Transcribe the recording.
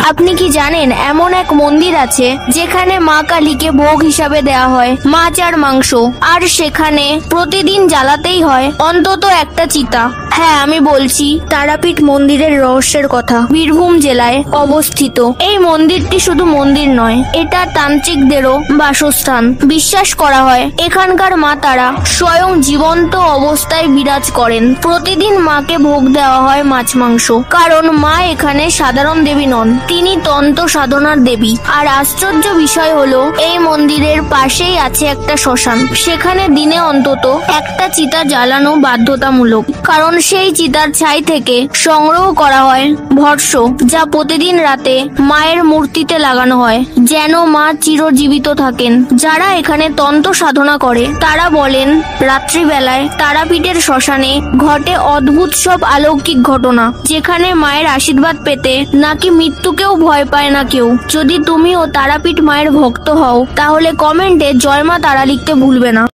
আপনি কি জানেন এমন এক মন্দির আছে যেখানে মা কালীকে ভোগ হিসাবে দেয়া হয় মাছ আর মাংস, আর সেখানে প্রতিদিন জ্বালাতেই হয় অন্তত একটা চিতা। হ্যাঁ, আমি বলছি তারাপীঠ মন্দিরের রহস্যের কথা। বীরভূম জেলায় অবস্থিত এই মন্দিরটি শুধু মন্দির নয়, এটা তান্ত্রিকদেরও বাসস্থান। বিশ্বাস করা হয় এখানকার মা তারা স্বয়ং জীবন্ত অবস্থায় বিরাজ করেন। প্রতিদিন মাকে ভোগ দেওয়া হয় মাছ মাংস, কারণ মা এখানে সাধারণ দেবী নন, তিনি তন্ত্র সাধনার দেবী। আর আশ্চর্য বিষয় হলো এই মন্দিরের পাশেই আছে একটা শ্মশান, সেখানে দিনে অন্তত একটা চিতা জ্বালানো বাধ্যতামূলক, কারণ সেই চিতার ছাই থেকে সংগ্রহ করা হয় ভস্য, যা প্রতিদিন রাতে মায়ের মূর্তিতে লাগানো হয় যেন মা চিরজীবিত থাকেন। যারা এখানে তন্ত্র সাধনা করে তারা বলেন রাত্রিবেলায় তারাপীঠের শ্মশানে ঘটে অদ্ভুত সব অলৌকিক ঘটনা, যেখানে মায়ের আশীর্বাদ পেতে নাকি মৃত্যুকেও ভয় পায় না কেউ। যদি তুমিও তারাপীঠ মায়ের ভক্ত হও তাহলে কমেন্টে জয় মা তারা লিখতে ভুলবে না।